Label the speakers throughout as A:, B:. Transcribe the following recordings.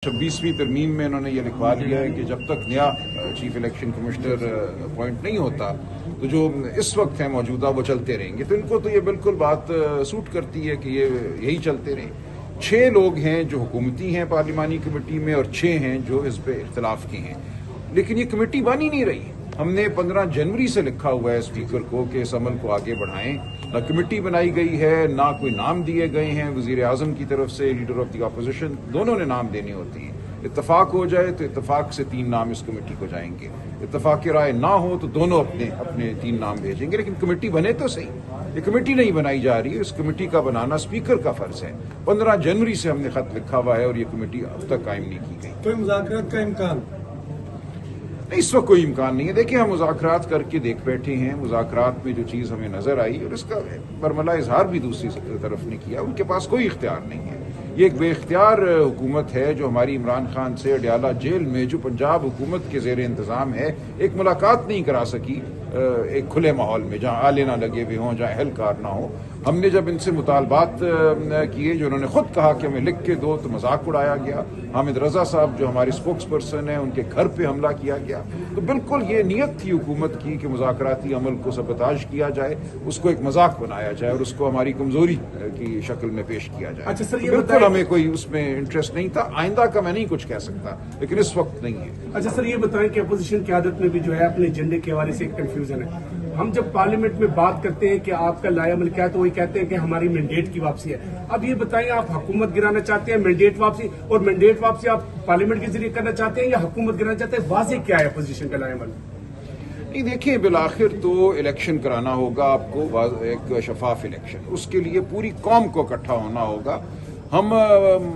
A: 26वीं तरमीम में उन्होंने ये लिखवा दिया है कि जब तक नया चीफ इलेक्शन कमिश्नर अपॉइंट नहीं होता तो जो इस वक्त है मौजूदा वो चलते रहेंगे। तो इनको तो ये बिल्कुल बात सूट करती है कि ये यही चलते रहें। 6 लोग हैं जो हुकूमती हैं पार्लिमानी कमेटी में और 6 हैं जो इस पे इख्तलाफ के हैं, लेकिन ये कमेटी बन ही नहीं रही। हमने 15 जनवरी से लिखा हुआ है स्पीकर को कि इस अमल को आगे बढ़ाएं। ना कमेटी बनाई गई है, ना कोई नाम दिए गए हैं। वजीर आजम की तरफ से लीडर ऑफ द अपोजिशन दोनों ने नाम देने होती हैं। इत्तफाक हो जाए तो इत्तफाक से 3 नाम इस कमेटी को जाएंगे, इत्तफाक की राय ना हो तो दोनों अपने 3 नाम भेजेंगे, लेकिन कमेटी बने तो सही। ये कमेटी नहीं बनाई जा रही है, इस कमेटी का बनाना स्पीकर का फर्ज है। 15 जनवरी से हमने खत लिखा हुआ है और ये कमेटी अब तक कायम नहीं की गई।
B: कोई मुज़ाकरात का इम्कान
A: नहीं, इस वक्त कोई इम्कान नहीं है। देखिए, हम मुज़ाकरात करके देख बैठे हैं। मुज़ाकरात में जो चीज़ हमें नजर आई और इसका बरमला इजहार भी दूसरी तरफ ने किया, उनके पास कोई इख्तियार नहीं है। ये एक बेख्तियार हुकूमत है जो हमारी इमरान खान से अडयाला जेल में जो पंजाब हुकूमत के जेर इंतज़ाम है एक मुलाकात नहीं करा सकी, एक खुले माहौल में जहाँ आले ना लगे हुए हों, जहाँ अहलकार ना हो। हमने जब इनसे मुतालबात किए जो उन्होंने खुद कहा कि हमें लिख के दो, तो मजाक उड़ाया गया। हामिद रजा साहब जो हमारे स्पोक्स पर्सन हैं उनके घर पे हमला किया गया। तो बिल्कुल ये नियत थी हुकूमत की कि मुज़ाकराती अमल को सबताज किया जाए, उसको एक मजाक बनाया जाए और उसको हमारी कमजोरी की शक्ल में पेश किया जाए।
B: अच्छा सर, ये
A: बिल्कुल हमें कोई उसमें इंटरेस्ट नहीं था। आइंदा का मैं नहीं कुछ कह सकता, लेकिन इस वक्त नहीं है।
B: अच्छा सर, ये बताएं कि अपोजिशन की आदत में भी जो है अपने एजेंडे के हवाले से एक कंफ्यूजन है। हम जब पार्लियामेंट में बात करते हैं कि आपका लायामल क्या है तो वही कहते हैं कि हमारी मैंडेट की वापसी है। अब ये बताएं, आप हुकूमत गिराना चाहते हैं मैंडेट वापसी, और मैंडेट वापसी आप पार्लियामेंट के जरिए करना चाहते हैं या हुकूमत गिराना चाहते हैं? वाज़ेह क्या है अपोजिशन का लायामल?
A: नहीं, देखिए, बिलाखिर तो इलेक्शन कराना होगा आपको, एक शफाफ इलेक्शन। उसके लिए पूरी कौम को इकट्ठा होना होगा। हम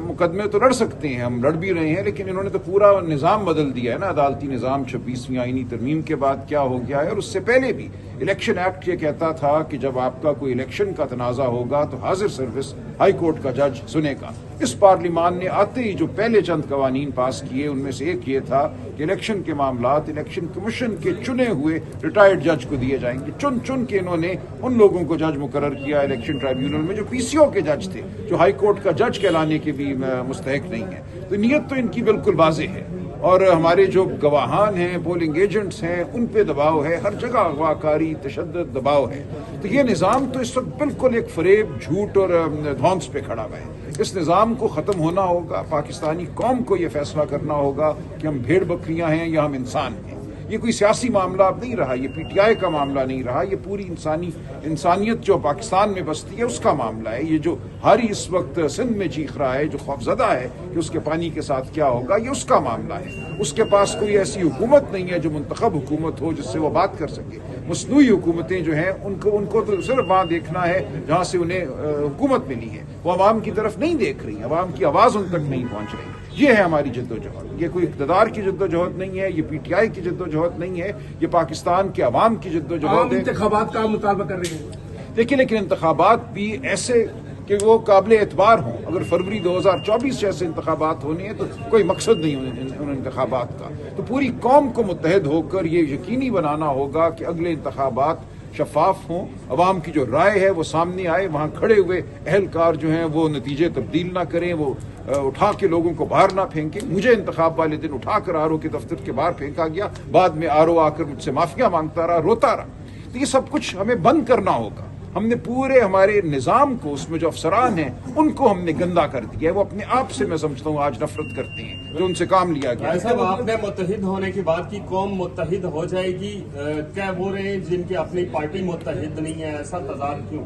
A: मुकदमे तो लड़ सकते हैं, हम लड़ भी रहे हैं, लेकिन इन्होंने तो पूरा निज़ाम बदल दिया है ना। अदालती निज़ाम 26वीं आईनी तरमीम के बाद क्या हो गया है, और उससे पहले भी इलेक्शन एक्ट ये कहता था कि जब आपका कोई इलेक्शन का तनाज़ा होगा तो हाजिर सर्विस हाई कोर्ट का जज सुनेगा। इस पार्लिमान ने आते ही जो पहले चंद कवानीन पास किए उनमें से एक ये था कि इलेक्शन के मामलात इलेक्शन कमीशन के चुने हुए रिटायर्ड जज को दिए जाएंगे। चुन चुन के इन्होंने उन लोगों को जज मुकर्रर किया इलेक्शन ट्राइब्यूनल में जो पीसीओ के जज थे, जो हाई कोर्ट का जज कहलाने के भी मुस्तहिक नहीं है। तो नीयत तो इनकी बिल्कुल वाज़ेह है, और हमारे जो गवाहान हैं, पोलिंग एजेंट्स हैं, उन पे दबाव है, हर जगह अगवाकारी तशद्दुद दबाव है। तो ये निज़ाम तो इस वक्त बिल्कुल एक फरेब, झूठ और धौंस पे खड़ा हुआ है। इस निज़ाम को ख़त्म होना होगा। पाकिस्तानी कौम को ये फैसला करना होगा कि हम भेड़ बकरियां हैं या हम इंसान हैं। ये कोई सियासी मामला अब नहीं रहा, ये पीटीआई का मामला नहीं रहा, ये पूरी इंसानियत जो पाकिस्तान में बसती है उसका मामला है। ये जो हारी इस वक्त सिंध में चीख रहा है, जो खौफजदा है कि उसके पानी के साथ क्या होगा, ये उसका मामला है। उसके पास कोई ऐसी हुकूमत नहीं है जो मुंतखब हुकूमत हो जिससे वो बात कर सके। मसनूई हुकूमतें जो हैं उनको तो सिर्फ वहाँ देखना है जहाँ से उन्हें हुकूमत मिली है। वो अवाम की तरफ नहीं देख रही, अवाम की आवाज़ उन तक नहीं पहुँच रही। ये है हमारी जद्दोजहद। ये कोई इक़्तिदार की जद्दोजहद नहीं है, ये पीटीआई की जद्दोजहद नहीं है, ये पाकिस्तान के अवाम की जद्दोजहद है।
B: इंतखाबात का मुतालबा कर रही है।
A: देखिए, लेकिन इंतखाबात भी ऐसे कि वो काबिल एतबार हों। अगर फरवरी 2024 जैसे इंतखाबात होने हैं तो कोई मकसद नहीं उन इंतखाबात का। तो पूरी कौम को मुत्तहद होकर ये यकीनी बनाना होगा कि अगले इंतखाबात शफाफ हों, अवाम की जो राय है वो सामने आए। वहाँ खड़े हुए अहलकार जो हैं वो नतीजे तब्दील ना करें, वो उठा के लोगों को बाहर ना फेंकें। मुझे इंतखाब वाले दिन उठा कर आरओ के दफ्तर के बाहर फेंका गया, बाद में आरओ आकर मुझसे माफिया मांगता रहा, रोता रहा। तो ये सब कुछ हमें बंद करना होगा। हमने पूरे हमारे निज़ाम को, उसमें जो अफसरान हैं उनको हमने गंदा कर दिया है। वो अपने आप से मैं समझता हूँ आज नफरत करते हैं जो उनसे काम लिया गया।
C: साहब, आपने मुत्तहिद होने की बात की, कौम मुत्तहिद हो जाएगी, क्या वो रहे जिनकी अपनी पार्टी मुत्तहिद नहीं है, ऐसा तजाद क्यों?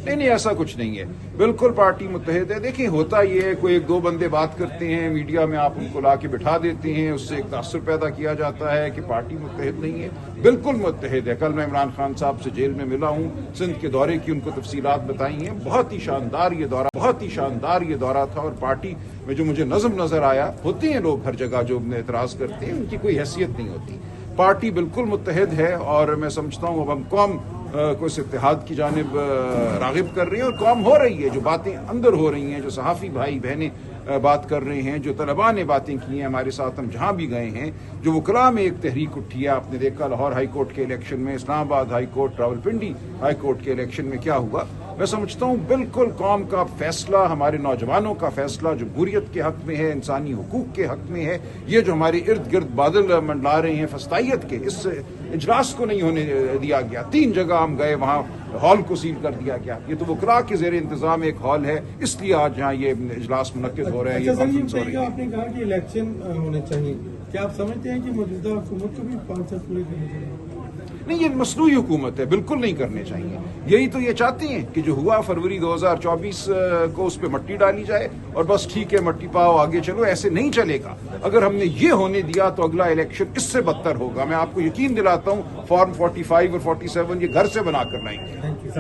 A: नहीं, ऐसा कुछ नहीं है। बिल्कुल पार्टी मुत्तहिद है। देखिए, होता ये है, कोई 1-2 बंदे बात करते हैं मीडिया में, आप उनको ला के बिठा देते हैं, उससे एक तासुर पैदा किया जाता है कि पार्टी मुत्तहिद नहीं है। बिल्कुल मुत्तहिद है। कल मैं इमरान खान साहब से जेल में मिला हूँ, सिंध के दौरे की उनको तफसीलात बताई हैं। बहुत ही शानदार ये दौरा था, और पार्टी में जो मुझे नज़म नजर आया, होते हैं लोग हर जगह जो एतराज़ करते हैं, उनकी कोई हैसियत नहीं होती। पार्टी बिल्कुल मुत्तहिद है, और मैं समझता हूँ अब हम कौम को इस इत्तेहाद की जानिब रागिब कर रही है, और कौम हो रही है। जो बातें अंदर हो रही हैं, जो सहाफ़ी भाई बहनें बात कर रहे हैं, जो तलबा ने बातें की हैं हमारे साथ, हम जहाँ भी गए हैं, जो वकला में एक तहरीक उठी है। आपने देखा लाहौर हाई कोर्ट के इलेक्शन में, Islamabad high court, Rawalpindi high court के इलेक्शन में क्या हुआ। मैं समझता हूँ बिल्कुल कौम का फैसला, हमारे नौजवानों का फैसला जमहूरियत के हक में है, इंसानी हुकूक के हक में है। ये जो हमारे इर्द गिर्द बादल मंडला रहे हैं फस्तायत के, इस इजलास को नहीं होने दिया गया। 3 जगह हम गए, वहाँ हॉल को सील कर दिया गया। ये तो वकरा के जेर इंतजाम एक हॉल है, इसलिए आज यहाँ ये इजलास मुनक्किद हो रहे हैं, ये कॉन्फ्रेंस हो रही है।
D: आपने कहा कि इलेक्शन होने चाहिए, क्या आप समझते हैं कि मौजूदा हुकूमत को भी 5 साल पूरे करने चाहिए?
A: नहीं, ये मसनूई हुकूमत है, बिल्कुल नहीं करने चाहिए। यही तो ये चाहते हैं कि जो हुआ फरवरी 2024 को उस पर मट्टी डाली जाए और बस ठीक है मट्टी पाओ आगे चलो। ऐसे नहीं चलेगा। अगर हमने ये होने दिया तो अगला इलेक्शन इससे बदतर होगा। मैं आपको यकीन दिलाता हूँ फॉर्म 45 और 47 ये घर से बना कर लाएंगे।